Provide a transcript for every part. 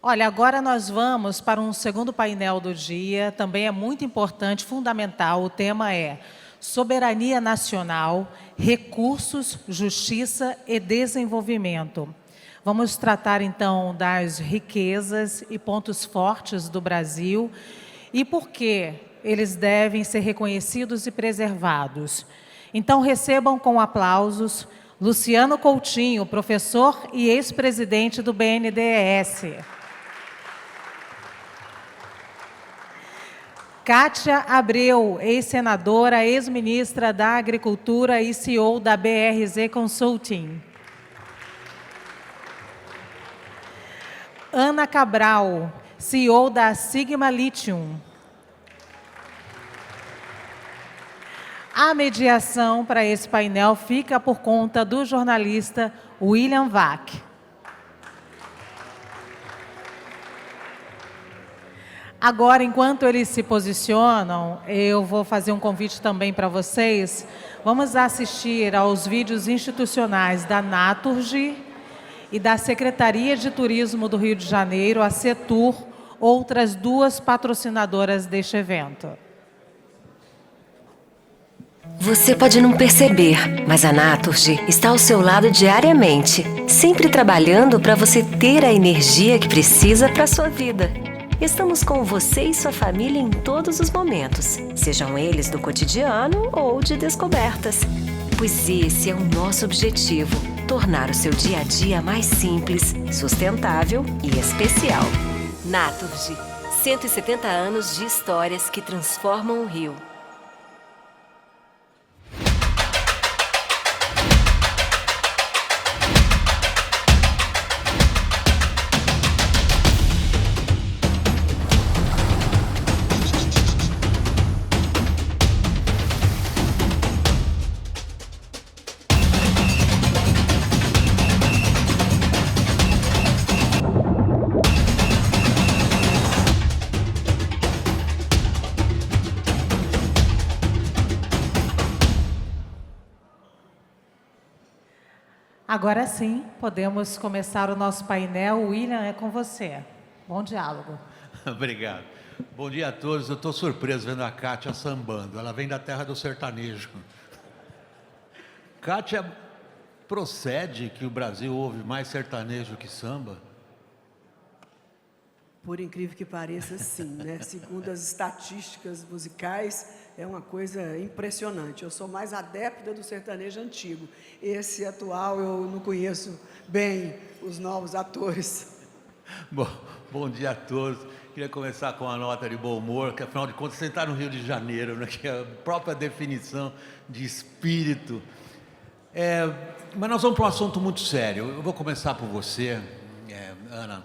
Olha, agora nós vamos para um segundo painel do dia, também é muito importante, fundamental, o tema é Soberania Nacional, Recursos, Justiça e Desenvolvimento. Vamos tratar então das riquezas e pontos fortes do Brasil e por que eles devem ser reconhecidos e preservados. Então recebam com aplausos Luciano Coutinho, professor e ex-presidente do BNDES. Kátia Abreu, ex-senadora, ex-ministra da Agricultura e CEO da BRZ Consulting. Ana Cabral, CEO da Sigma Lithium. A mediação para esse painel fica por conta do jornalista William Vac. Agora, enquanto eles se posicionam, eu vou fazer um convite também para vocês. Vamos assistir aos vídeos institucionais da Naturgy e da Secretaria de Turismo do Rio de Janeiro, a Setur, outras duas patrocinadoras deste evento. Você pode não perceber, mas a Naturgy está ao seu lado diariamente, sempre trabalhando para você ter a energia que precisa para a sua vida. Estamos com você e sua família em todos os momentos, sejam eles do cotidiano ou de descobertas. Pois esse é o nosso objetivo, tornar o seu dia a dia mais simples, sustentável e especial. Naturgy, 170 anos de histórias que transformam o Rio. Agora sim, podemos começar o nosso painel. William, é com você. Bom diálogo. Obrigado. Bom dia a todos. Eu estou surpreso vendo a Kátia sambando. Ela vem da terra do sertanejo. Kátia, procede que o Brasil ouve mais sertanejo que samba? Por incrível que pareça, sim, né? Segundo as estatísticas musicais, é uma coisa impressionante. Eu sou mais adepta do sertanejo antigo. Esse atual eu não conheço bem os novos atores. Bom dia a todos. Queria começar com uma nota de bom humor, que afinal de contas você está no Rio de Janeiro, né? Que é a própria definição de espírito. Mas nós vamos para um assunto muito sério. Eu vou começar por você, Ana.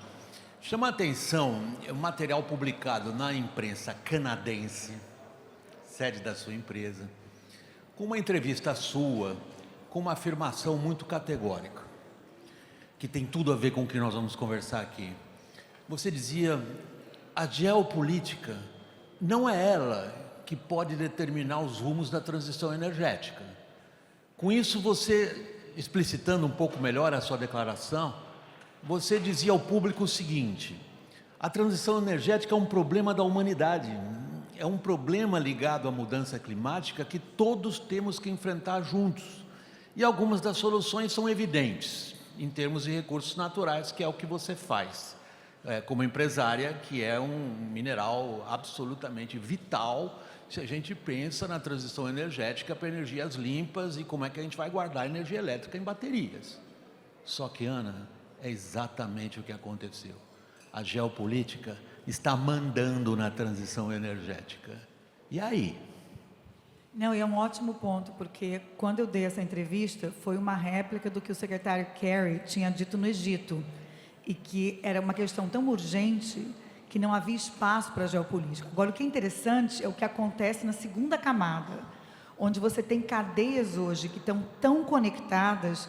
Chama a atenção o material publicado na imprensa canadense, sede da sua empresa, com uma entrevista sua, com uma afirmação muito categórica, que tem tudo a ver com o que nós vamos conversar aqui. Você dizia, a geopolítica não é ela que pode determinar os rumos da transição energética. Com isso, você, explicitando um pouco melhor a sua declaração, você dizia ao público o seguinte, a transição energética é um problema da humanidade, é um problema ligado à mudança climática que todos temos que enfrentar juntos. E algumas das soluções são evidentes, em termos de recursos naturais, que é o que você faz, como empresária, que é um mineral absolutamente vital, se a gente pensa na transição energética para energias limpas e como é que a gente vai guardar energia elétrica em baterias. Só que, Ana, é exatamente o que aconteceu. A geopolítica está mandando na transição energética. E aí? Não, e é um ótimo ponto, porque quando eu dei essa entrevista, foi uma réplica do que o secretário Kerry tinha dito no Egito, e que era uma questão tão urgente que não havia espaço para a geopolítica. Agora, o que é interessante é o que acontece na segunda camada, onde você tem cadeias hoje que estão tão conectadas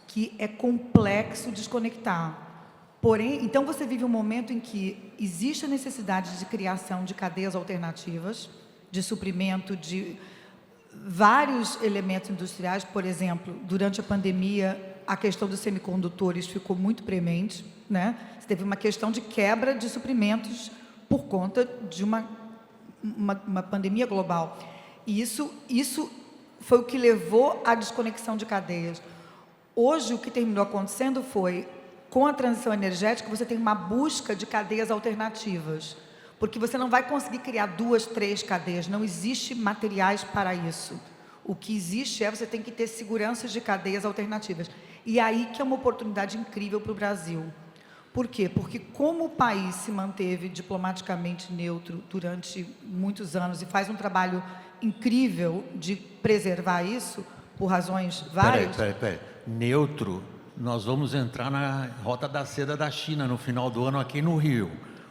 que é complexo desconectar. Porém, então você vive um momento em que existe a necessidade de criação de cadeias alternativas, de suprimento de vários elementos industriais. Por exemplo, durante a pandemia, a questão dos semicondutores ficou muito premente, né? Você teve uma questão de quebra de suprimentos por conta de uma pandemia global. E isso foi o que levou à desconexão de cadeias. Hoje, o que terminou acontecendo foi, com a transição energética, você tem uma busca de cadeias alternativas, porque você não vai conseguir criar 2, 3 cadeias, não existe materiais para isso. O que existe você tem que ter seguranças de cadeias alternativas. E aí que é uma oportunidade incrível para o Brasil. Por quê? Porque como o país se manteve diplomaticamente neutro durante muitos anos e faz um trabalho incrível de preservar isso, por razões várias... Peraí. Neutro, nós vamos entrar na Rota da Seda da China no final do ano aqui no Rio.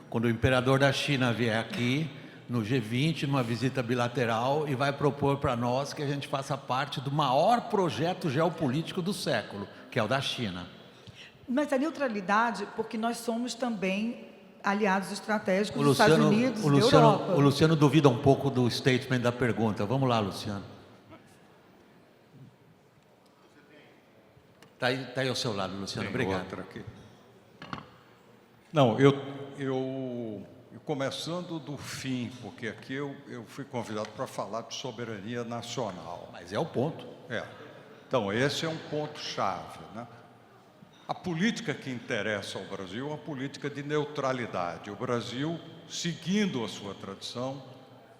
Quando o imperador da China vier aqui, no G20, numa visita bilateral, e vai propor para nós que a gente faça parte do maior projeto geopolítico do século, que é o da China. Mas a neutralidade, porque nós somos também aliados estratégicos dos Estados Unidos e da Europa. O Luciano duvida um pouco do statement da pergunta. Vamos lá, Luciano. Está aí ao seu lado, Luciano. Tem Obrigado. outra aqui. Não, eu começando do fim, porque aqui eu fui convidado para falar de soberania nacional. Mas é o ponto. Então, esse é um ponto-chave, né? A política que interessa ao Brasil é uma política de neutralidade. O Brasil, seguindo a sua tradição,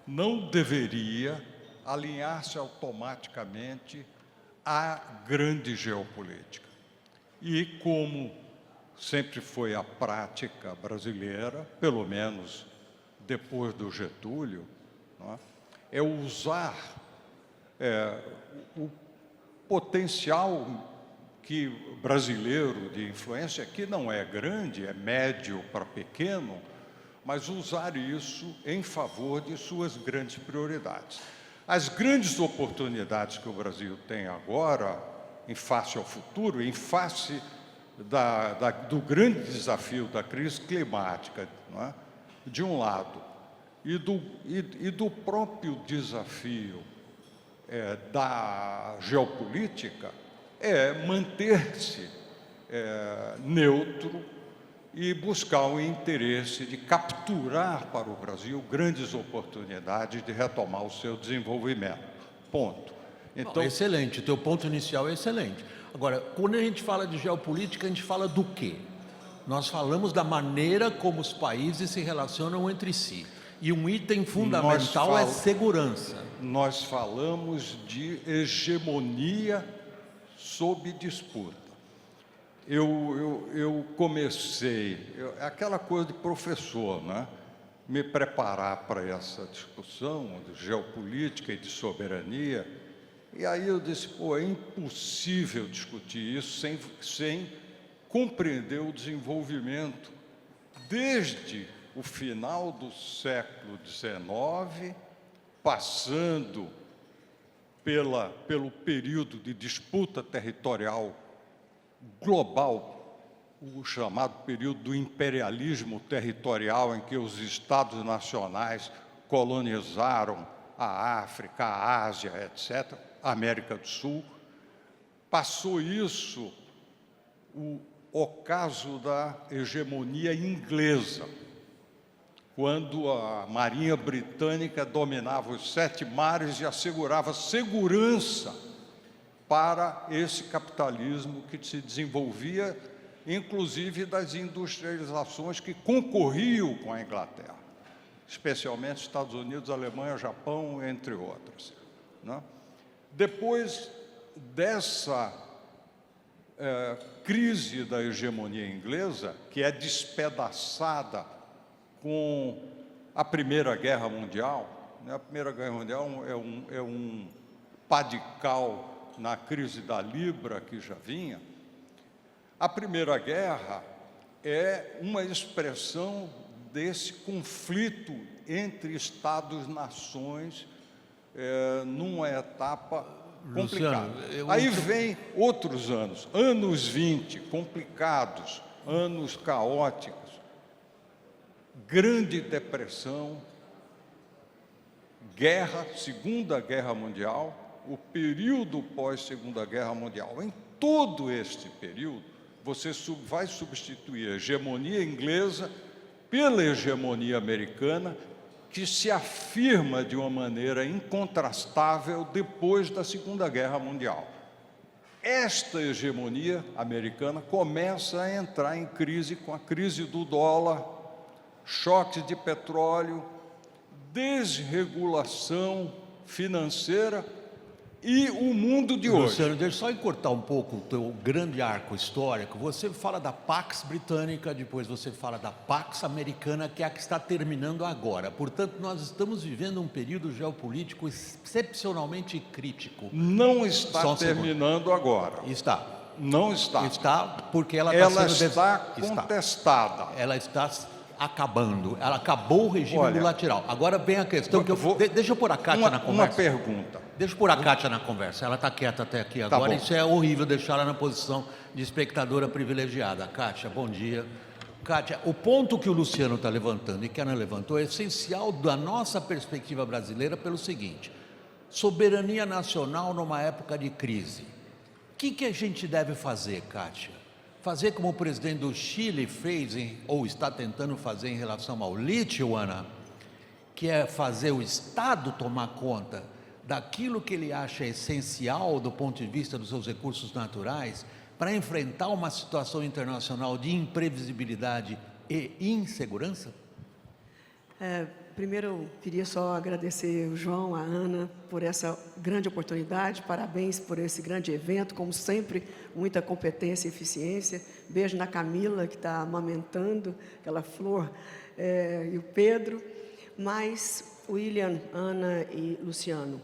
não deveria alinhar-se automaticamente à grande geopolítica. E como sempre foi a prática brasileira, pelo menos depois do Getúlio, não é usar o potencial brasileiro de influência, que não é grande, é médio para pequeno, mas usar isso em favor de suas grandes prioridades. As grandes oportunidades que o Brasil tem agora, em face ao futuro, em face do grande desafio da crise climática, não é? De um lado, e do próprio desafio da geopolítica, é manter-se neutro e buscar o interesse de capturar para o Brasil grandes oportunidades de retomar o seu desenvolvimento. Ponto. Então, excelente, o teu ponto inicial é excelente. Agora, quando a gente fala de geopolítica, a gente fala do quê? Nós falamos da maneira como os países se relacionam entre si. E um item fundamental é segurança. Nós falamos de hegemonia sob disputa. Eu comecei, aquela coisa de professor, né? Me preparar para essa discussão de geopolítica e de soberania, e aí eu disse, é impossível discutir isso sem compreender o desenvolvimento desde o final do século XIX, passando pelo período de disputa territorial global, o chamado período do imperialismo territorial, em que os Estados nacionais colonizaram a África, a Ásia, etc., a América do Sul. Passou isso, o ocaso da hegemonia inglesa, quando a Marinha Britânica dominava os 7 mares e assegurava segurança para esse capitalismo que se desenvolvia, inclusive das industrializações que concorriam com a Inglaterra, especialmente Estados Unidos, Alemanha, Japão, entre outras, né? Depois dessa crise da hegemonia inglesa, que é despedaçada com a Primeira Guerra Mundial, né? A Primeira Guerra Mundial é um pá de cal na crise da Libra, que já vinha. A Primeira Guerra é uma expressão desse conflito entre Estados-nações numa etapa complicada. Luciano, Aí vem outros anos 20, complicados, anos caóticos, Grande Depressão, guerra, Segunda Guerra Mundial, o período pós-Segunda Guerra Mundial. Em todo este período, você vai substituir a hegemonia inglesa pela hegemonia americana, que se afirma de uma maneira incontrastável depois da Segunda Guerra Mundial. Esta hegemonia americana começa a entrar em crise com a crise do dólar, choques de petróleo, desregulação financeira e o mundo de hoje. Luciano, deixa eu só encurtar um pouco o teu grande arco histórico. Você fala da Pax Britânica, depois você fala da Pax Americana, que é a que está terminando agora. Portanto, nós estamos vivendo um período geopolítico excepcionalmente crítico. Não está terminando agora. Está. Não está. Está porque ela está contestada. Ela está acabando. Ela acabou o regime unilateral. Agora vem a questão que eu vou... Deixa eu pôr a Kátia na conversa. Uma pergunta. Deixa eu pôr a Kátia na conversa. Ela está quieta até aqui agora. Tá, isso é horrível, deixar ela na posição de espectadora privilegiada. Kátia, bom dia. Kátia, o ponto que o Luciano está levantando e que a Ana levantou é essencial da nossa perspectiva brasileira pelo seguinte: soberania nacional numa época de crise. O que a gente deve fazer, Kátia? Fazer como o presidente do Chile fez, ou está tentando fazer em relação ao lítio, Ana, que é fazer o Estado tomar conta daquilo que ele acha essencial do ponto de vista dos seus recursos naturais para enfrentar uma situação internacional de imprevisibilidade e insegurança? Primeiro, eu queria só agradecer o João, a Ana, por essa grande oportunidade. Parabéns por esse grande evento, como sempre, muita competência e eficiência. Beijo na Camila, que está amamentando, aquela flor, e o Pedro. Mas, William, Ana e Luciano,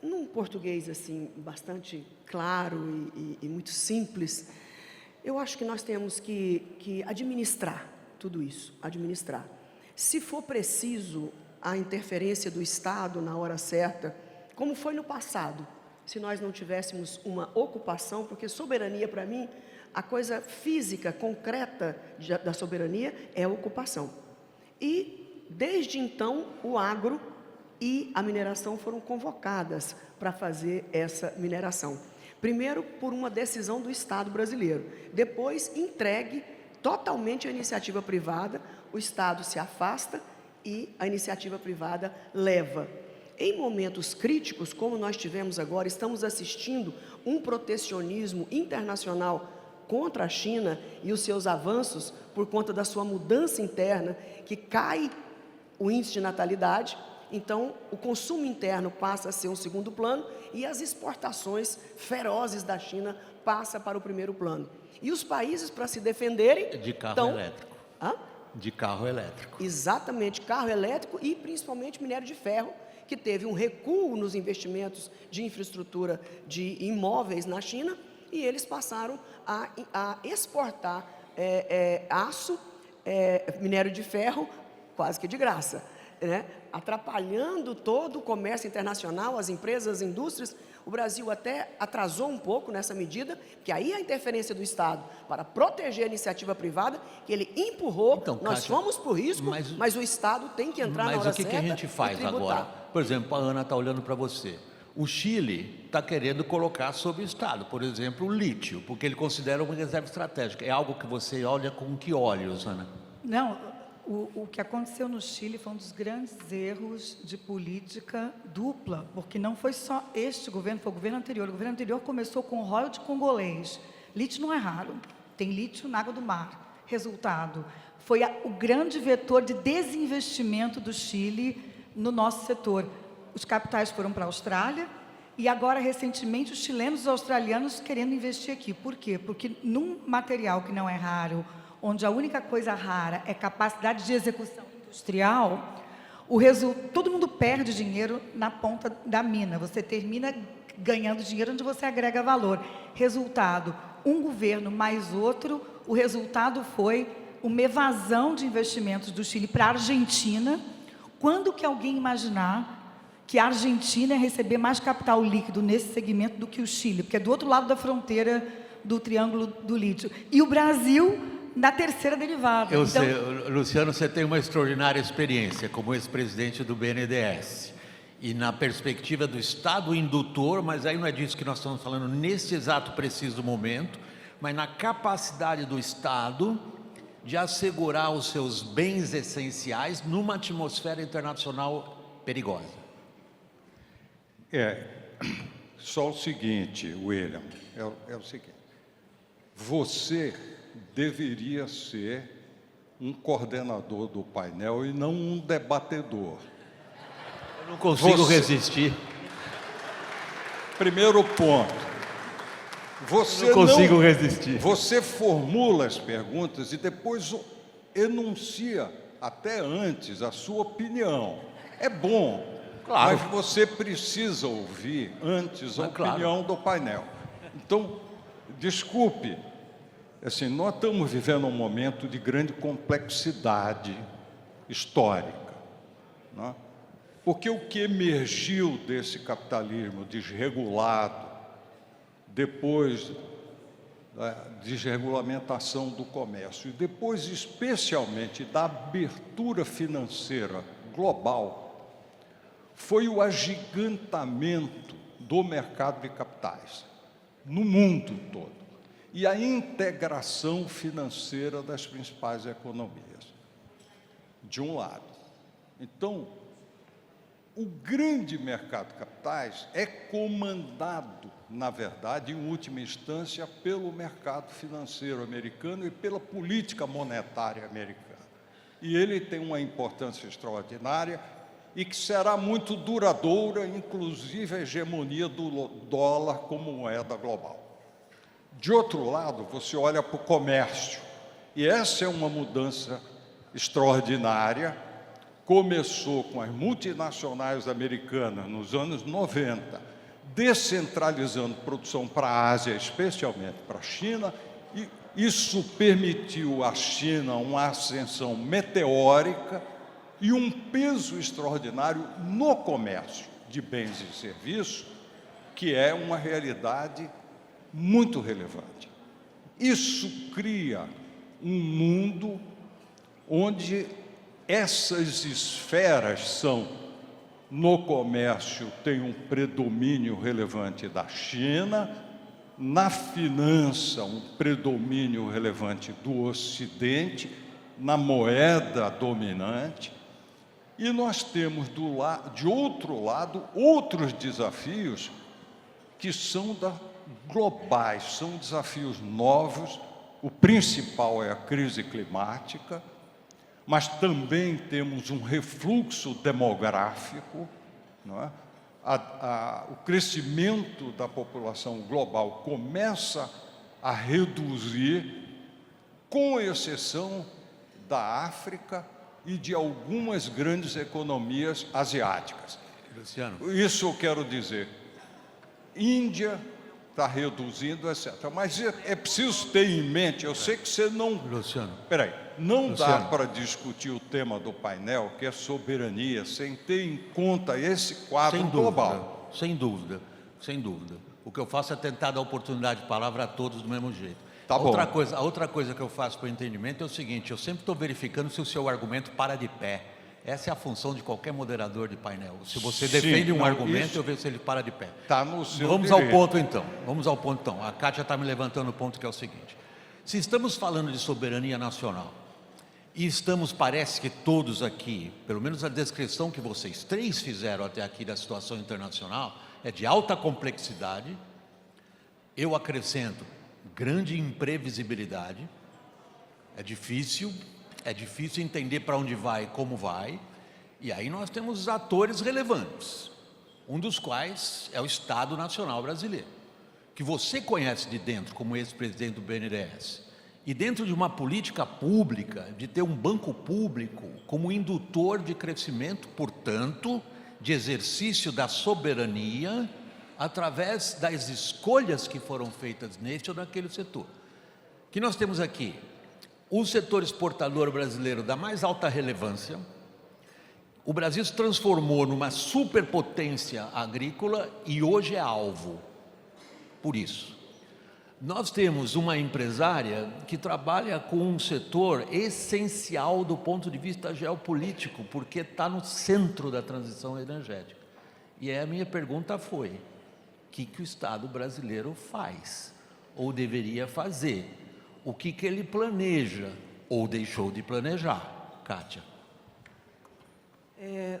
num português assim, bastante claro e muito simples, eu acho que nós temos que administrar tudo isso, administrar. Se for preciso a interferência do Estado na hora certa, como foi no passado, se nós não tivéssemos uma ocupação, porque soberania, para mim, a coisa física, concreta da soberania é a ocupação. E, desde então, o agro e a mineração foram convocadas para fazer essa mineração. Primeiro, por uma decisão do Estado brasileiro, depois entregue totalmente à iniciativa privada, o Estado se afasta e a iniciativa privada leva. Em momentos críticos, como nós tivemos agora, estamos assistindo um protecionismo internacional contra a China e os seus avanços por conta da sua mudança interna, que cai o índice de natalidade. Então, o consumo interno passa a ser um segundo plano e as exportações ferozes da China passam para o primeiro plano. E os países, para se defenderem... De carro elétrico. Hã? De carro elétrico. Exatamente, carro elétrico e principalmente minério de ferro, que teve um recuo nos investimentos de infraestrutura de imóveis na China, e eles passaram a exportar aço, minério de ferro, quase que de graça, né? Atrapalhando todo o comércio internacional, as empresas, as indústrias. O Brasil até atrasou um pouco nessa medida, que aí a interferência do Estado para proteger a iniciativa privada, que ele empurrou, então, nós fomos por risco, mas o Estado tem que entrar na hora certa. Mas o que a gente faz agora? Por exemplo, a Ana está olhando para você. O Chile está querendo colocar sob o Estado, por exemplo, o lítio, porque ele considera uma reserva estratégica. É algo que você olha com que olhos, Ana? Não, o que aconteceu no Chile foi um dos grandes erros de política dupla, porque não foi só este governo, foi o governo anterior. O governo anterior começou com o royalty congolês. Lítio não é raro, tem lítio na água do mar. Resultado, foi o grande vetor de desinvestimento do Chile no nosso setor. Os capitais foram para a Austrália e agora, recentemente, os chilenos e os australianos querendo investir aqui. Por quê? Porque num material que não é raro, onde a única coisa rara é capacidade de execução industrial, todo mundo perde dinheiro na ponta da mina. Você termina ganhando dinheiro onde você agrega valor. Resultado, um governo mais outro, o resultado foi uma evasão de investimentos do Chile para a Argentina. Quando que alguém imaginar que a Argentina ia receber mais capital líquido nesse segmento do que o Chile? Porque é do outro lado da fronteira do Triângulo do Lítio. E o Brasil, na terceira derivada. Eu sei, Luciano, você tem uma extraordinária experiência como ex-presidente do BNDES. e na perspectiva do Estado indutor, mas aí não é disso que nós estamos falando nesse exato preciso momento, mas na capacidade do Estado de assegurar os seus bens essenciais numa atmosfera internacional perigosa. Só o seguinte, William, é o seguinte, você deveria ser um coordenador do painel e não um debatedor. Eu não consigo resistir. Primeiro ponto, você não consigo resistir. Você formula as perguntas e depois enuncia até antes a sua opinião. É bom, claro, mas você precisa ouvir antes a opinião do painel. Então, desculpe, assim, nós estamos vivendo um momento de grande complexidade histórica, não é? Porque o que emergiu desse capitalismo desregulado, depois da desregulamentação do comércio, e depois, especialmente, da abertura financeira global, foi o agigantamento do mercado de capitais no mundo todo e a integração financeira das principais economias, de um lado. Então, o grande mercado de capitais é comandado, na verdade, em última instância, pelo mercado financeiro americano e pela política monetária americana. E ele tem uma importância extraordinária e que será muito duradoura, inclusive a hegemonia do dólar como moeda global. De outro lado, você olha para o comércio, e essa é uma mudança extraordinária. Começou com as multinacionais americanas nos anos 90, descentralizando produção para a Ásia, especialmente para a China, e isso permitiu à China uma ascensão meteórica e um peso extraordinário no comércio de bens e serviços, que é uma realidade muito relevante. Isso cria um mundo onde essas esferas são, no comércio, tem um predomínio relevante da China, na finança, um predomínio relevante do Ocidente, na moeda dominante, e nós temos, de outro lado, outros desafios que são globais, são desafios novos. O principal é a crise climática, mas também temos um refluxo demográfico, não é? O crescimento da população global começa a reduzir, com exceção da África e de algumas grandes economias asiáticas. Luciano. Isso eu quero dizer. Índia está reduzindo, etc. Mas é preciso ter em mente, eu sei que você não... Luciano. Espera aí. Não Luciano, dá para discutir o tema do painel, que é soberania, sem ter em conta esse quadro global. Sem dúvida, sem dúvida. O que eu faço é tentar dar oportunidade de palavra a todos do mesmo jeito. Tá bom. A outra coisa que eu faço para o entendimento é o seguinte: eu sempre estou verificando se o seu argumento para de pé. Essa é a função de qualquer moderador de painel. Se você defende um argumento, eu vejo se ele para de pé. Está no seu Vamos direito. ao ponto, então. Vamos ao ponto, então. A Kátia está me levantando o ponto, que é o seguinte: se estamos falando de soberania nacional, e estamos, parece que todos aqui, pelo menos a descrição que vocês três fizeram até aqui da situação internacional, é de alta complexidade, eu acrescento grande imprevisibilidade, é difícil entender para onde vai e como vai, e aí nós temos os atores relevantes, um dos quais é o Estado Nacional Brasileiro, que você conhece de dentro como ex-presidente do BNDES, e dentro de uma política pública, de ter um banco público como indutor de crescimento, portanto, de exercício da soberania, através das escolhas que foram feitas neste ou naquele setor. Que nós temos aqui o setor exportador brasileiro da mais alta relevância. O Brasil se transformou numa superpotência agrícola e hoje é alvo. Por isso, nós temos uma empresária que trabalha com um setor essencial do ponto de vista geopolítico, porque está no centro da transição energética. E aí a minha pergunta foi: o que o Estado brasileiro faz? Ou deveria fazer? O que ele planeja? Ou deixou de planejar? Kátia.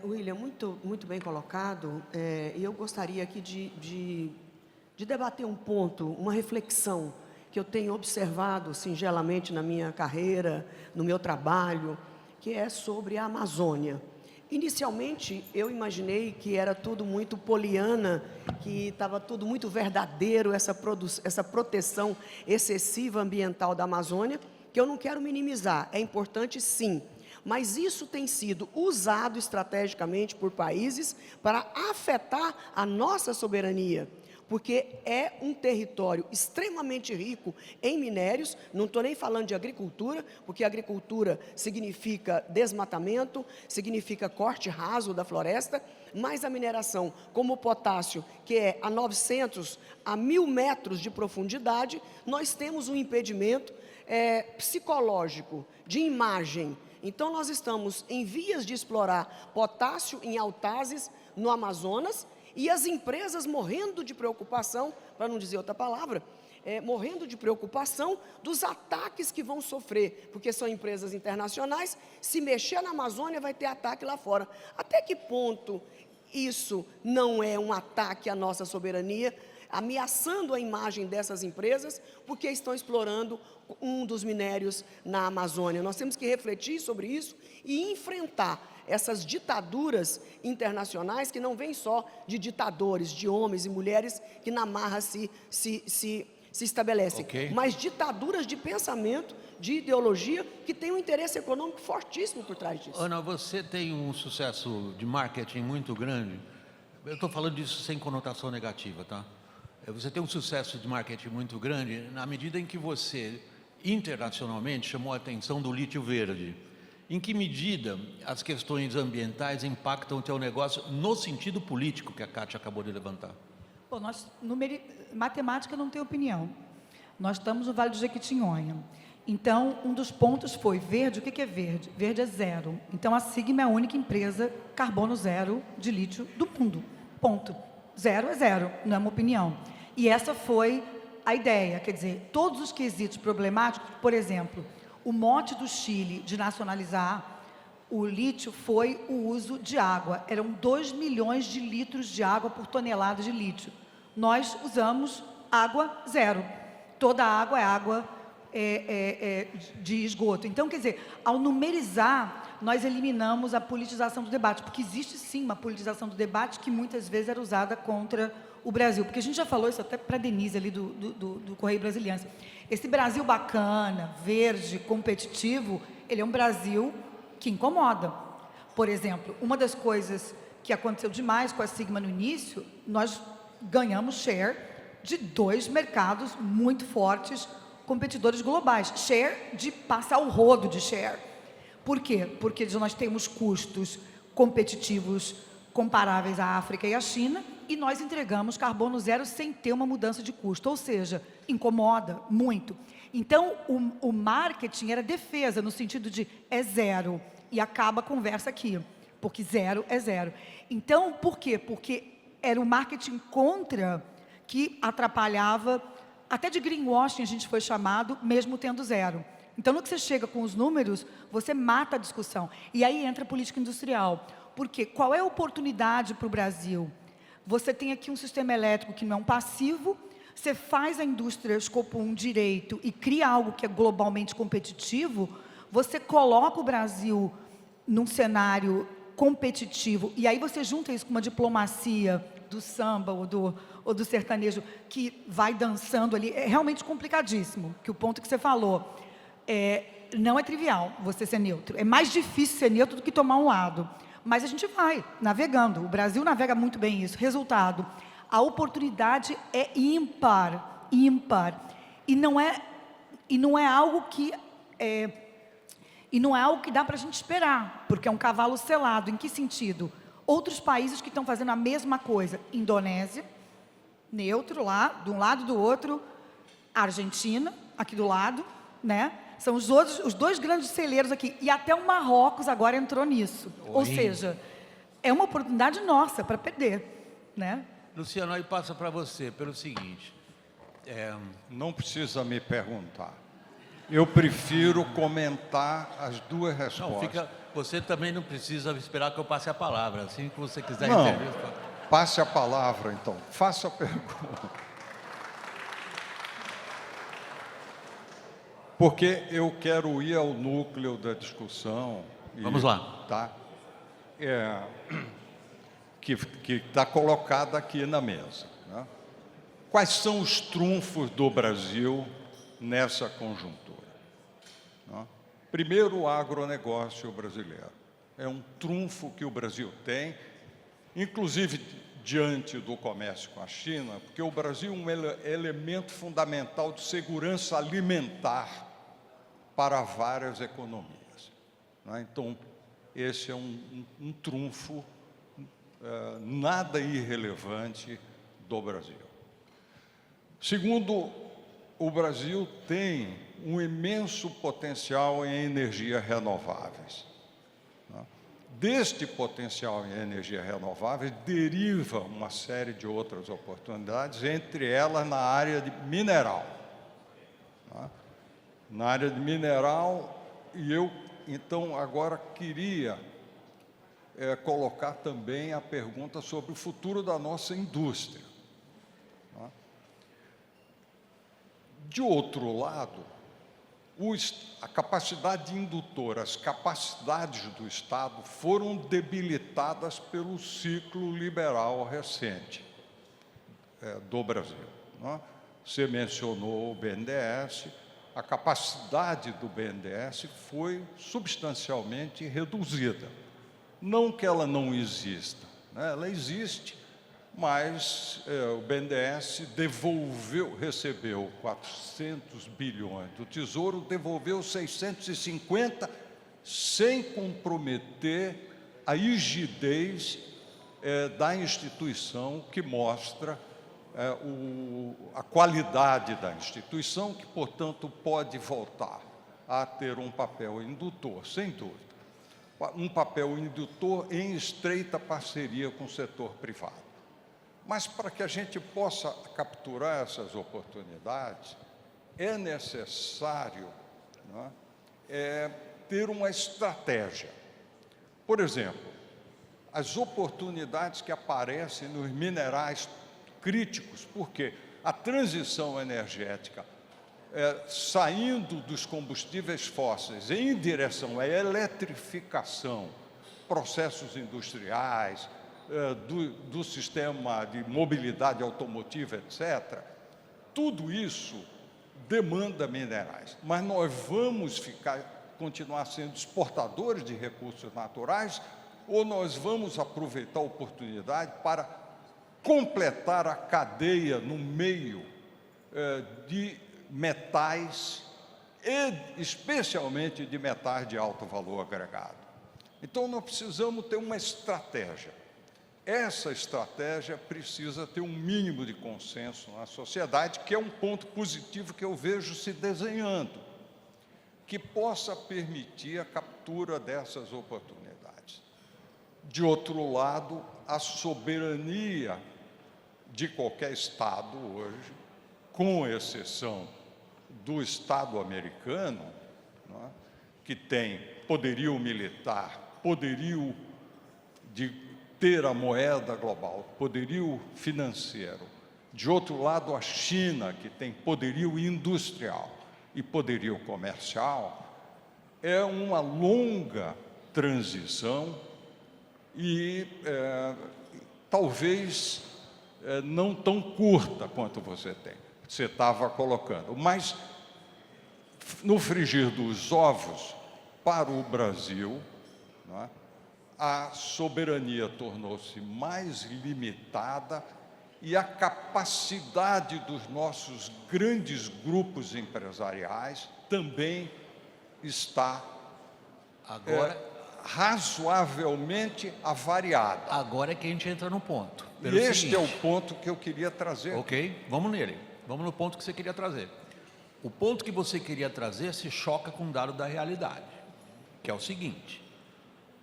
William, muito bem colocado. E eu gostaria aqui de debater um ponto, uma reflexão que eu tenho observado singelamente na minha carreira, no meu trabalho, que é sobre a Amazônia. Inicialmente, eu imaginei que era tudo muito poliana, que estava tudo muito verdadeiro, essa proteção excessiva ambiental da Amazônia, que eu não quero minimizar, é importante sim, mas isso tem sido usado estrategicamente por países para afetar a nossa soberania, porque é um território extremamente rico em minérios. Não estou nem falando de agricultura, porque agricultura significa desmatamento, significa corte raso da floresta, mas a mineração, como o potássio, que é a 900 a 1.000 metros de profundidade, nós temos um impedimento psicológico, de imagem. Então, nós estamos em vias de explorar potássio em Altazes, no Amazonas, e as empresas morrendo de preocupação, para não dizer outra palavra, morrendo de preocupação dos ataques que vão sofrer, porque são empresas internacionais. Se mexer na Amazônia, vai ter ataque lá fora. Até que ponto isso não é um ataque à nossa soberania, ameaçando a imagem dessas empresas, porque estão explorando um dos minérios na Amazônia? Nós temos que refletir sobre isso e enfrentar essas ditaduras internacionais, que não vêm só de ditadores, de homens e mulheres que na marra se estabelecem, mas ditaduras de pensamento, de ideologia, que tem um interesse econômico fortíssimo por trás disso. Ana, você tem um sucesso de marketing muito grande. Eu estou falando disso sem conotação negativa, tá? Você tem um sucesso de marketing muito grande na medida em que você, internacionalmente, chamou a atenção do lítio verde. Em que medida as questões ambientais impactam o teu negócio no sentido político que a Kátia acabou de levantar? Bom, matemática não tem opinião. Nós estamos no Vale do Jequitinhonha. Então, um dos pontos foi verde. O que é verde? Verde é zero. Então, a Sigma é a única empresa carbono zero de lítio do mundo. Ponto. Zero é zero, não é uma opinião. E essa foi a ideia. Quer dizer, todos os quesitos problemáticos, por exemplo, o mote do Chile de nacionalizar o lítio foi o uso de água. Eram 2 milhões de litros de água por tonelada de lítio. Nós usamos água zero. Toda a água é água de esgoto. Então, quer dizer, ao numerizar, nós eliminamos a politização do debate, porque existe sim uma politização do debate que muitas vezes era usada contra o Brasil, porque a gente já falou isso até para a Denise ali do Correio Brasiliense. Esse Brasil bacana, verde, competitivo, ele é um Brasil que incomoda. Por exemplo, uma das coisas que aconteceu demais com a Sigma no início, nós ganhamos share de 2 mercados muito fortes, competidores globais. Share de passar o rodo de share. Por quê? Porque nós temos custos competitivos comparáveis à África e à China, e nós entregamos carbono zero sem ter uma mudança de custo, ou seja, incomoda muito. Então, o marketing era defesa, no sentido de é zero, e acaba a conversa aqui, porque zero é zero. Então, por quê? Porque era o marketing contra que atrapalhava, até de greenwashing a gente foi chamado, mesmo tendo zero. Então, no que você chega com os números, você mata a discussão. E aí entra a política industrial. Porque qual é a oportunidade para o Brasil? Você tem aqui um sistema elétrico que não é um passivo, você faz a indústria escopo 1 direito e cria algo que é globalmente competitivo, você coloca o Brasil num cenário competitivo, e aí você junta isso com uma diplomacia do samba ou do sertanejo que vai dançando ali, é realmente complicadíssimo, que o ponto que você falou, não é trivial você ser neutro, é mais difícil ser neutro do que tomar um lado. Mas a gente vai navegando. O Brasil navega muito bem isso. Resultado, a oportunidade é ímpar, ímpar. E não é algo que dá para a gente esperar, porque é um cavalo selado. Em que sentido? Outros países que estão fazendo a mesma coisa. Indonésia, neutro lá, de um lado e do outro. Argentina, aqui do lado, né? São os 2 grandes celeiros aqui. E até o Marrocos agora entrou nisso. Ou seja, é uma oportunidade nossa para perder. né? Luciano, aí passa para você, pelo seguinte. Não precisa me perguntar. Eu prefiro comentar as duas respostas. Você também não precisa esperar que eu passe a palavra. Assim que você quiser Não, intervir. passe a palavra, então. Faça a pergunta. Porque eu quero ir ao núcleo da discussão. Vamos lá. Tá? Que está colocada aqui na mesa. Né? Quais são os trunfos do Brasil nessa conjuntura? Né? Primeiro, o agronegócio brasileiro. É um trunfo que o Brasil tem, inclusive diante do comércio com a China, porque o Brasil é um elemento fundamental de segurança alimentar para várias economias. Né? Então, esse é um trunfo nada irrelevante do Brasil. Segundo, o Brasil tem um imenso potencial em energias renováveis. Deste potencial em energias renováveis deriva uma série de outras oportunidades, entre elas na área de mineral. Na área de mineral, e eu, então, agora queria colocar também a pergunta sobre o futuro da nossa indústria. De outro lado, a capacidade indutora, as capacidades do Estado foram debilitadas pelo ciclo liberal recente do Brasil. Você mencionou o BNDES, a capacidade do BNDES foi substancialmente reduzida. Não que ela não exista, né? Ela existe, mas o BNDES recebeu 400 bilhões do Tesouro, devolveu 650, sem comprometer a rigidez da instituição, que mostra a qualidade da instituição, que, portanto, pode voltar a ter um papel indutor, sem dúvida. Um papel indutor em estreita parceria com o setor privado. Mas, para que a gente possa capturar essas oportunidades, é necessário ter uma estratégia. Por exemplo, as oportunidades que aparecem nos minerais críticos, porque a transição energética, saindo dos combustíveis fósseis em direção à eletrificação, processos industriais, do sistema de mobilidade automotiva, etc., tudo isso demanda minerais. Mas nós vamos continuar sendo exportadores de recursos naturais, ou nós vamos aproveitar a oportunidade para completar a cadeia no meio de metais, e especialmente de metais de alto valor agregado. Então, nós precisamos ter uma estratégia. Essa estratégia precisa ter um mínimo de consenso na sociedade, que é um ponto positivo que eu vejo se desenhando, que possa permitir a captura dessas oportunidades. De outro lado, a soberania de qualquer Estado hoje, com exceção do Estado americano, que tem poderio militar, poderio de ter a moeda global, poderio financeiro. De outro lado, a China, que tem poderio industrial e poderio comercial, é uma longa transição e talvez não tão curta quanto você estava colocando. Mas, no frigir dos ovos, para o Brasil, a soberania tornou-se mais limitada e a capacidade dos nossos grandes grupos empresariais também está razoavelmente avariada. Agora é que a gente entra no ponto. E este é o ponto que eu queria trazer. Ok, vamos nele. Vamos no ponto que você queria trazer. O ponto que você queria trazer se choca com um dado da realidade, que é o seguinte: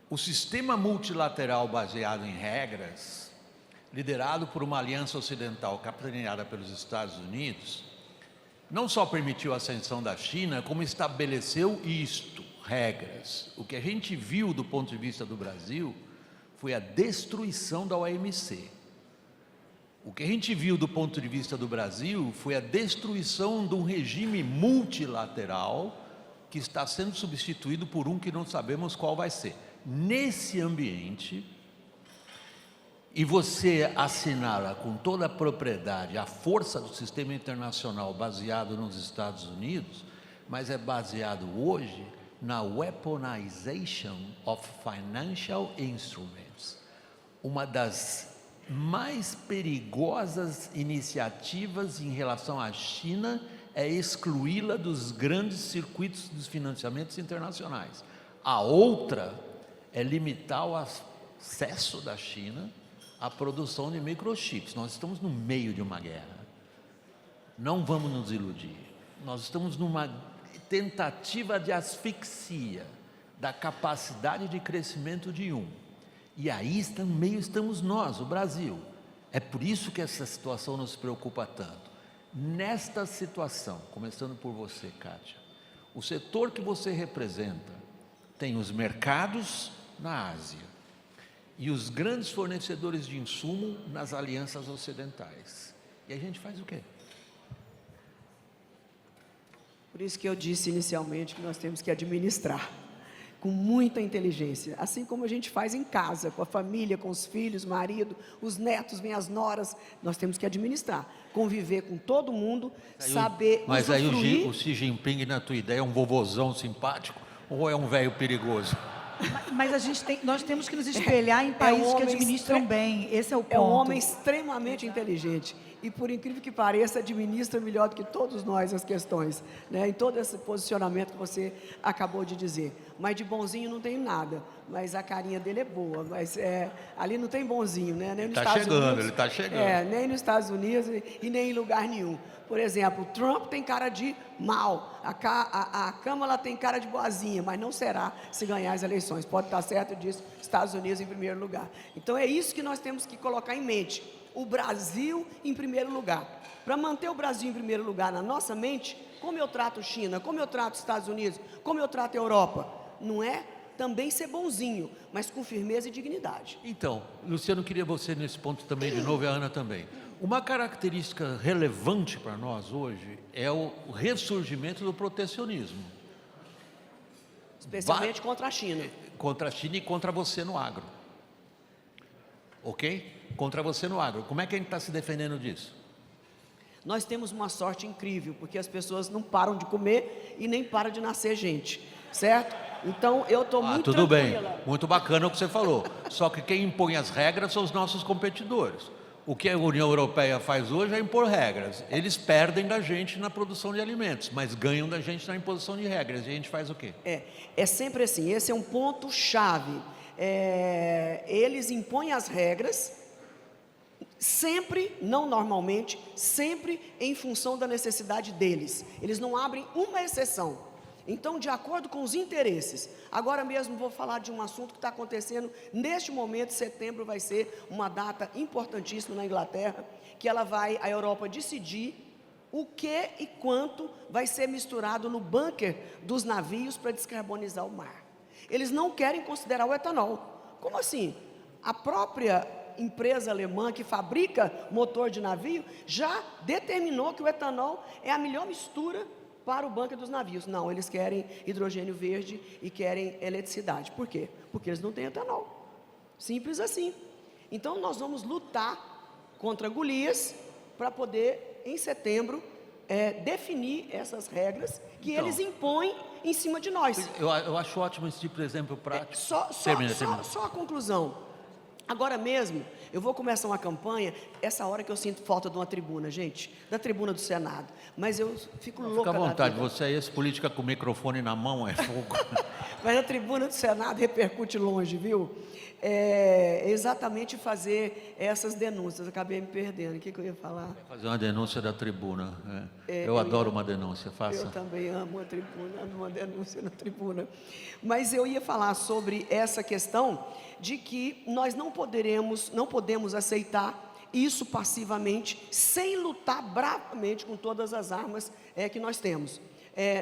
o sistema multilateral baseado em regras liderado por uma aliança ocidental capitaneada pelos Estados Unidos, não só permitiu a ascensão da China, como estabeleceu regras. O que a gente viu do ponto de vista do Brasil foi a destruição da OMC. O que a gente viu do ponto de vista do Brasil foi a destruição de um regime multilateral que está sendo substituído por um que não sabemos qual vai ser. Nesse ambiente, e você assinala com toda a propriedade a força do sistema internacional baseado nos Estados Unidos, mas é baseado hoje na weaponization of financial instruments, uma das mais perigosas iniciativas em relação à China é excluí-la dos grandes circuitos dos financiamentos internacionais. A outra é limitar o acesso da China à produção de microchips. Nós estamos no meio de uma guerra. Não vamos nos iludir. Nós estamos numa tentativa de asfixia da capacidade de crescimento de um. E aí também estamos nós, o Brasil. É por isso que essa situação nos preocupa tanto. Nesta situação, começando por você, Kátia, o setor que você representa tem os mercados na Ásia e os grandes fornecedores de insumo nas alianças ocidentais. E a gente faz o quê? Por isso que eu disse inicialmente que nós temos que administrar com muita inteligência, assim como a gente faz em casa, com a família, com os filhos, marido, os netos, vêm as noras, nós temos que administrar, conviver com todo mundo, saber Mas usufruir. aí o Xi Jinping, na tua ideia, é um vovozão simpático ou é um velho perigoso? Mas nós temos que nos espelhar em países que administram bem. Esse é o ponto. É um homem extremamente inteligente e, por incrível que pareça, administra melhor do que todos nós as questões, né? Em todo esse posicionamento que você acabou de dizer. Mas de bonzinho não tem nada, mas a carinha dele é boa, mas ali não tem bonzinho, né? Nem nos Estados Unidos, ele está chegando. nem nos Estados Unidos e nem em lugar nenhum. Por exemplo, o Trump tem cara de mal, a Câmara tem cara de boazinha, mas não será se ganhar as eleições. Pode estar certo disso, Estados Unidos em primeiro lugar. Então é isso que nós temos que colocar em mente, o Brasil em primeiro lugar. Para manter o Brasil em primeiro lugar na nossa mente, como eu trato China, como eu trato Estados Unidos, como eu trato a Europa, não é também ser bonzinho, mas com firmeza e dignidade. Então, Luciano, queria você nesse ponto também, de novo, e a Ana também. Uma característica relevante para nós hoje é o ressurgimento do protecionismo. Especialmente contra a China. Contra a China e contra você no agro. Ok? Contra você no agro. Como é que a gente está se defendendo disso? Nós temos uma sorte incrível, porque as pessoas não param de comer e nem param de nascer gente, certo? Então, eu estou muito tudo tranquila. bem, muito bacana o que você falou. Só que quem impõe as regras são os nossos competidores. O que a União Europeia faz hoje é impor regras. Eles perdem da gente na produção de alimentos, mas ganham da gente na imposição de regras. E a gente faz o quê? É sempre assim, esse é um ponto-chave. Eles impõem as regras, sempre, não normalmente, sempre em função da necessidade deles. Eles não abrem uma exceção. Então, de acordo com os interesses, agora mesmo vou falar de um assunto que está acontecendo neste momento. Setembro vai ser uma data importantíssima na Inglaterra, que a Europa decidir o que e quanto vai ser misturado no bunker dos navios para descarbonizar o mar. Eles não querem considerar o etanol. Como assim? A própria empresa alemã que fabrica motor de navio já determinou que o etanol é a melhor mistura para o bunker dos navios. Não, eles querem hidrogênio verde e querem eletricidade. Por quê? Porque eles não têm etanol. Simples assim. Então, nós vamos lutar contra Golias para poder, em setembro, definir essas regras que eles impõem em cima de nós. Eu acho ótimo esse tipo de exemplo prático. Termina. Só a conclusão. Agora mesmo, eu vou começar uma campanha, essa hora que eu sinto falta de uma tribuna, gente, da tribuna do Senado, mas eu fico louca. Fica à vontade, você aí, esse política com o microfone na mão é fogo. Mas a tribuna do Senado repercute longe, viu? Exatamente fazer essas denúncias. Acabei me perdendo. O que eu ia falar? Fazer uma denúncia da tribuna. Eu adoro uma denúncia, faça. Eu também amo a tribuna, amo uma denúncia na tribuna. Mas eu ia falar sobre essa questão de que nós não podemos aceitar isso passivamente, sem lutar bravamente com todas as armas que nós temos.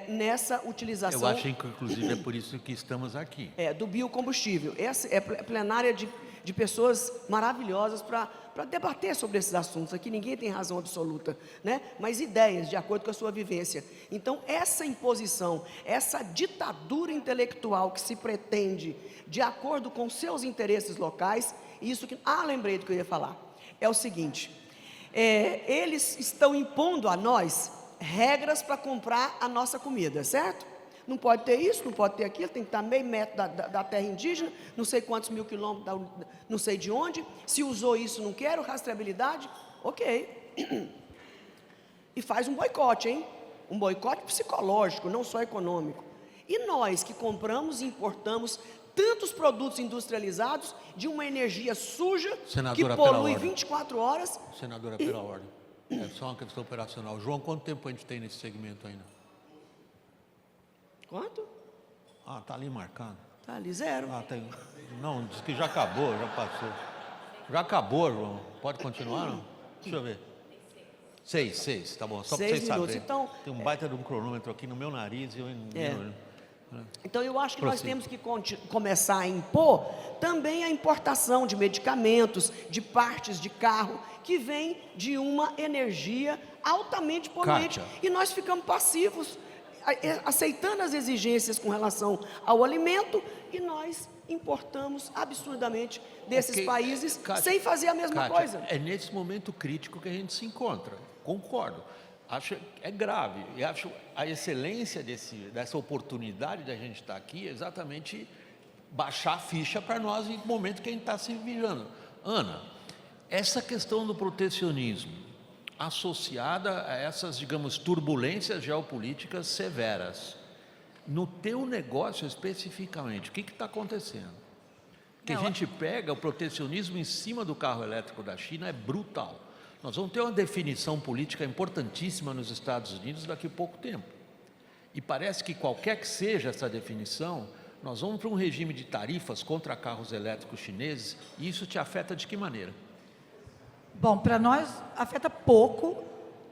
Nessa utilização... Eu acho que, inclusive, é por isso que estamos aqui. Do biocombustível. Essa é plenária de pessoas maravilhosas para debater sobre esses assuntos. Aqui ninguém tem razão absoluta, né? Mas ideias de acordo com a sua vivência. Então, essa imposição, essa ditadura intelectual que se pretende de acordo com seus interesses locais, isso que... lembrei do que eu ia falar. É o seguinte, eles estão impondo a nós regras para comprar a nossa comida, certo? Não pode ter isso, não pode ter aquilo, tem que estar meio metro da terra indígena, não sei quantos mil quilômetros, não sei de onde. Se usou isso, não quero, rastreabilidade, ok. E faz um boicote, hein? Um boicote psicológico, não só econômico. E nós que compramos e importamos tantos produtos industrializados de uma energia suja, Senadora, que polui 24 horas. Senadora, pela ordem. É só uma questão operacional. João, quanto tempo a gente tem nesse segmento ainda? Quanto? Tá ali marcado. Tá ali, 0. Tem... Não, diz que já acabou, já passou. Já acabou, João. Pode continuar, não? Deixa eu ver. 6, tá bom. Só para vocês saberem. Então, tem um baita de um cronômetro aqui no meu nariz e eu... Então, eu acho que nós temos que começar a impor também a importação de medicamentos, de partes de carro, que vem de uma energia altamente poluente. Kátia. E nós ficamos passivos, aceitando as exigências com relação ao alimento, e nós importamos absurdamente desses países, Kátia, sem fazer a mesma coisa. É nesse momento crítico que a gente se encontra. Concordo. Acho é grave, e acho a excelência dessa oportunidade de a gente estar aqui, exatamente baixar a ficha para nós em momento que a gente está se virando. Ana, essa questão do protecionismo, associada a essas, digamos, turbulências geopolíticas severas, no teu negócio especificamente, o que está acontecendo? Que a gente pega o protecionismo em cima do carro elétrico da China, é brutal. Nós vamos ter uma definição política importantíssima nos Estados Unidos daqui a pouco tempo. E parece que qualquer que seja essa definição, nós vamos para um regime de tarifas contra carros elétricos chineses, e isso te afeta de que maneira? Bom, para nós afeta pouco,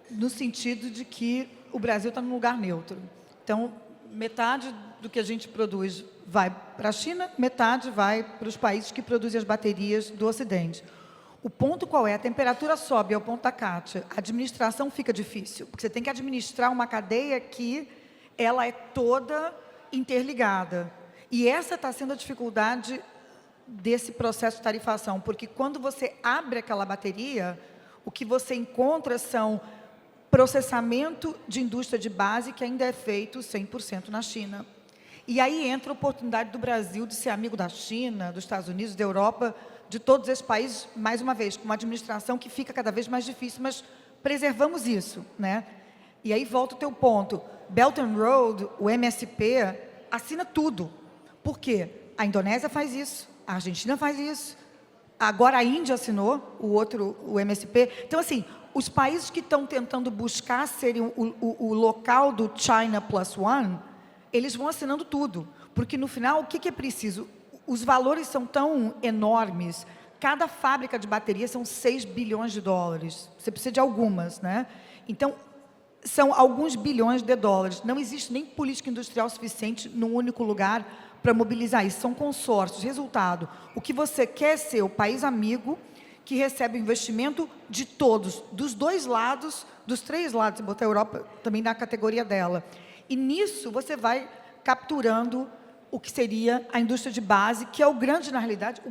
no sentido de que o Brasil está num lugar neutro. Então, metade do que a gente produz vai para a China, metade vai para os países que produzem as baterias do Ocidente. O ponto qual é? A temperatura sobe, é o ponto da Kátia. A administração fica difícil, porque você tem que administrar uma cadeia que ela é toda interligada. E essa está sendo a dificuldade desse processo de tarifação, porque quando você abre aquela bateria, o que você encontra são processamento de indústria de base que ainda é feito 100% na China. E aí entra a oportunidade do Brasil de ser amigo da China, dos Estados Unidos, da Europa, de todos esses países, mais uma vez, com uma administração que fica cada vez mais difícil, mas preservamos isso, né? E aí volta o teu ponto. Belt and Road, o MSP, assina tudo. Por quê? A Indonésia faz isso, a Argentina faz isso, agora a Índia assinou o MSP. Então, assim, os países que estão tentando buscar serem o local do China Plus One, eles vão assinando tudo, porque no final, o que é preciso? Os valores são tão enormes, cada fábrica de bateria são 6 bilhões de dólares, você precisa de algumas, né? Então, são alguns bilhões de dólares, não existe nem política industrial suficiente num único lugar para mobilizar isso, são consórcios. Resultado, o que você quer é ser o país amigo que recebe o investimento de todos, dos dois lados, dos três lados, se botar a Europa também na categoria dela. E nisso você vai capturando o que seria a indústria de base, que é o grande, na realidade, o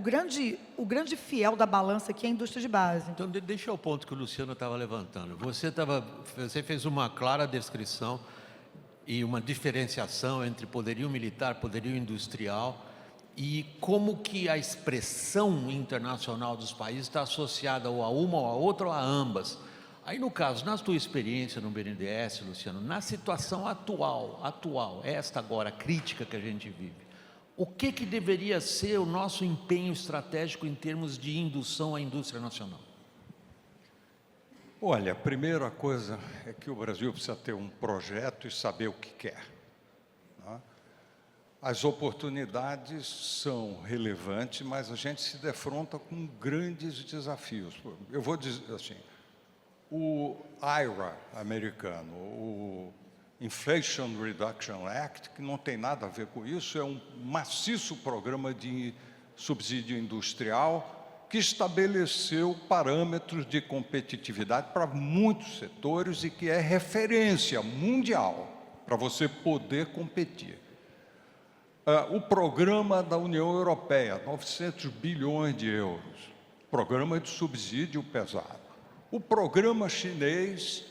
grande fiel da balança, que é a indústria de base. Então, deixa o ponto que o Luciano estava levantando. Você fez uma clara descrição e uma diferenciação entre poderio militar, poderio industrial, e como que a expressão internacional dos países está associada ou a uma, ou a outra, ou a ambas. Aí, no caso, na tua experiência no BNDES, Luciano, na situação atual, esta agora, crítica que a gente vive, o que deveria ser o nosso empenho estratégico em termos de indução à indústria nacional? Olha, a primeira coisa é que o Brasil precisa ter um projeto e saber o que quer. Tá? As oportunidades são relevantes, mas a gente se defronta com grandes desafios. Eu vou dizer assim, o IRA americano, o Inflation Reduction Act, que não tem nada a ver com isso, é um maciço programa de subsídio industrial que estabeleceu parâmetros de competitividade para muitos setores e que é referência mundial para você poder competir. O programa da União Europeia, 900 bilhões de euros, programa de subsídio pesado. O programa chinês,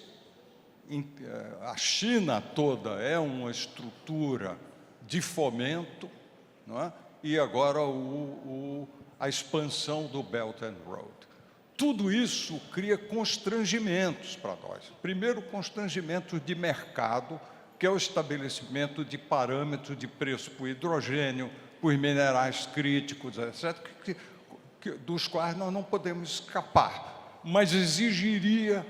a China toda é uma estrutura de fomento, não é? E agora a expansão do Belt and Road. Tudo isso cria constrangimentos para nós. Primeiro, constrangimentos de mercado, que é o estabelecimento de parâmetros de preço para o hidrogênio, para os minerais críticos, etc., dos quais nós não podemos escapar, mas exigiria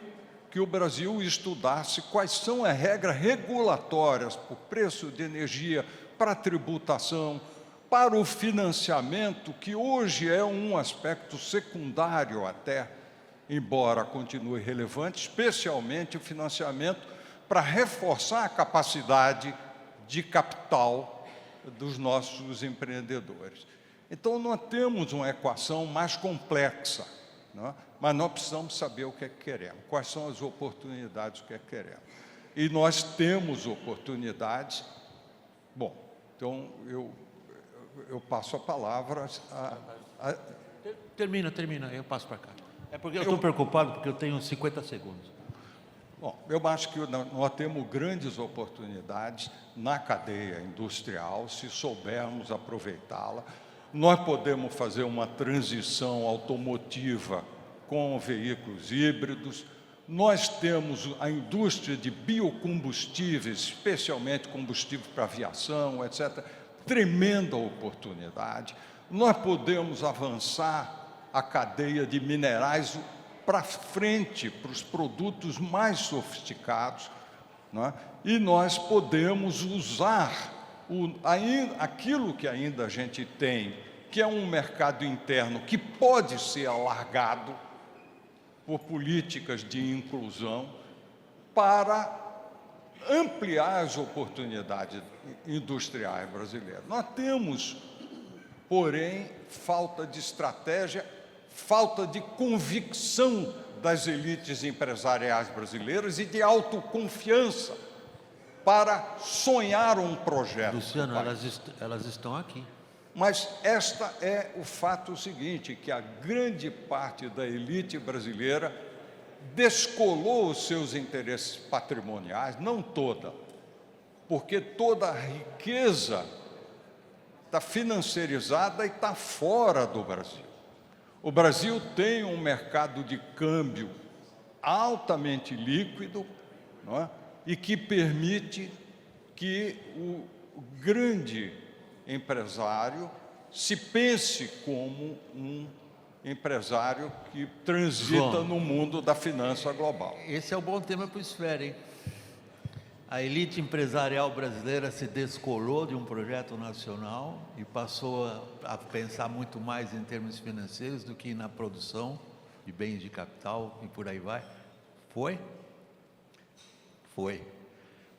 que o Brasil estudasse quais são as regras regulatórias para o preço de energia, para a tributação, para o financiamento, que hoje é um aspecto secundário até, embora continue relevante, especialmente o financiamento para reforçar a capacidade de capital dos nossos empreendedores. Então, nós temos uma equação mais complexa, não é? Mas nós precisamos saber o que é que queremos, quais são as oportunidades, o que é que queremos. E nós temos oportunidades. Bom, então, eu passo a palavra Termina, eu passo para cá. É porque eu estou preocupado, porque eu tenho 50 segundos. Bom, eu acho que nós temos grandes oportunidades na cadeia industrial, se soubermos aproveitá-la. Nós podemos fazer uma transição automotiva com veículos híbridos. Nós temos a indústria de biocombustíveis, especialmente combustível para aviação, etc. Tremenda oportunidade. Nós podemos avançar a cadeia de minerais para frente, para os produtos mais sofisticados, não é? E nós podemos usar aquilo que ainda a gente tem, que é um mercado interno que pode ser alargado por políticas de inclusão, para ampliar as oportunidades industriais brasileiras. Nós temos, porém, falta de estratégia, falta de convicção das elites empresariais brasileiras e de autoconfiança para sonhar um projeto. Luciano, elas estão aqui. Mas esta é o fato seguinte, que a grande parte da elite brasileira descolou os seus interesses patrimoniais, não toda, porque toda a riqueza está financiarizada e está fora do Brasil. O Brasil tem um mercado de câmbio altamente líquido, não é? E que permite que o grande empresário se pense como um empresário que transita João, no mundo da finança global. Esse é um bom tema para o Esfera, hein? A elite empresarial brasileira se descolou de um projeto nacional e passou a pensar muito mais em termos financeiros do que na produção de bens de capital e por aí vai. Foi? Foi.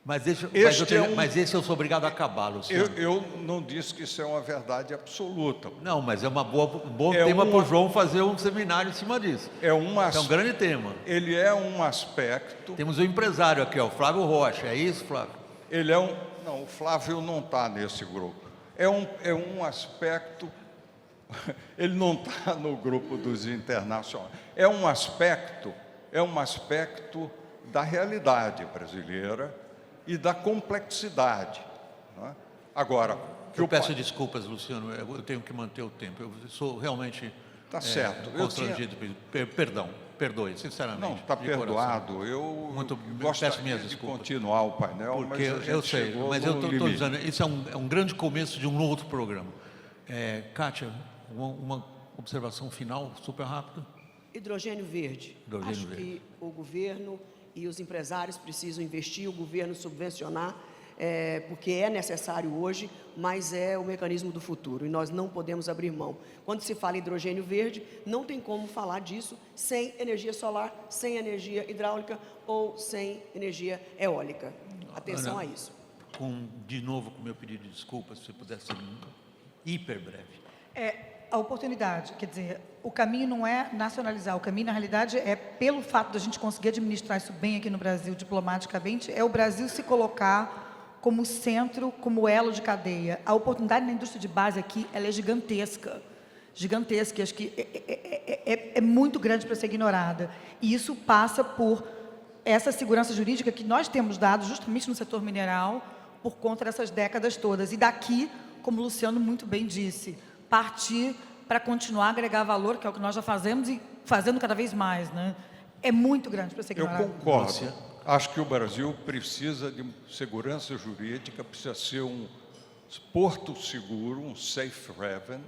Mas esse eu sou obrigado a acabar, Luciano. Eu não disse que isso é uma verdade absoluta. Não, mas é um bom tema para o João fazer um seminário em cima disso. É um grande tema. Ele é um aspecto... Temos um empresário aqui, ó, o Flávio Rocha. É isso, Flávio? Não, o Flávio não está nesse grupo. É um aspecto... Ele não está no grupo dos internacionais. É um aspecto da realidade brasileira e da complexidade. Não é? Agora... Eu peço desculpas, Luciano, eu tenho que manter o tempo. Eu sou realmente constrangido. Perdoe, sinceramente. Não, está perdoado. Eu gostaria de continuar o painel, porque eu sei, mas eu estou dizendo, isso é um grande começo de um outro programa. Kátia, uma observação final, super rápida. Hidrogênio verde. Que o governo e os empresários precisam investir, o governo subvencionar porque é necessário hoje, mas é o mecanismo do futuro e nós não podemos abrir mão. Quando se fala em hidrogênio verde, não tem como falar disso sem energia solar, sem energia hidráulica ou sem energia eólica. Atenção Ana, a isso. De novo, com o meu pedido de desculpas, se você pudesse ser hiper breve. A oportunidade, quer dizer, o caminho não é nacionalizar, o caminho, na realidade, é pelo fato de a gente conseguir administrar isso bem aqui no Brasil, diplomaticamente, é o Brasil se colocar como centro, como elo de cadeia. A oportunidade na indústria de base aqui, ela é gigantesca, gigantesca, acho que é muito grande para ser ignorada. E isso passa por essa segurança jurídica que nós temos dado justamente no setor mineral por conta dessas décadas todas. E daqui, como o Luciano muito bem disse, partir para continuar a agregar valor, que é o que nós já fazemos e fazendo cada vez mais, né? É muito grande para ser ignorado. Eu concordo. Acho que o Brasil precisa de segurança jurídica, precisa ser um porto seguro, um safe haven,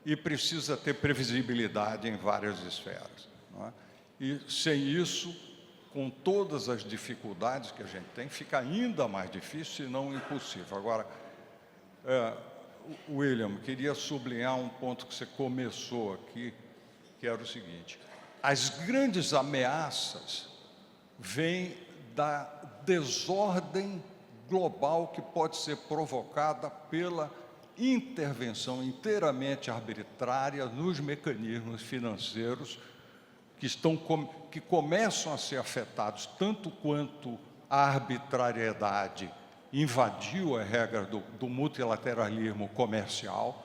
e precisa ter previsibilidade em várias esferas, não é? E sem isso, com todas as dificuldades que a gente tem, fica ainda mais difícil, se não impossível. Agora, William, queria sublinhar um ponto que você começou aqui, que era o seguinte: as grandes ameaças vêm da desordem global que pode ser provocada pela intervenção inteiramente arbitrária nos mecanismos financeiros que começam a ser afetados tanto quanto a arbitrariedade invadiu a regra do multilateralismo comercial.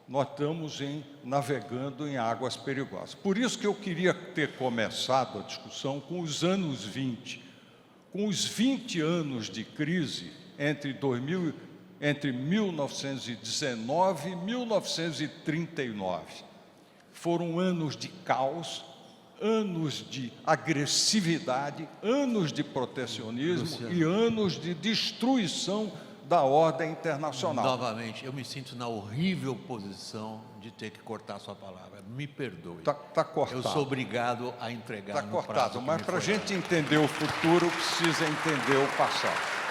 Nós estamos navegando em águas perigosas. Por isso que eu queria ter começado a discussão com os anos 20, com os 20 anos de crise entre 1919 e 1939. Foram anos de caos, anos de agressividade, anos de protecionismo e anos de destruição da ordem internacional. Novamente, eu me sinto na horrível posição de ter que cortar sua palavra. Me perdoe. Tá cortado. Eu sou obrigado a entregar no prazo. Está cortado, mas para a gente entender o futuro, precisa entender o passado.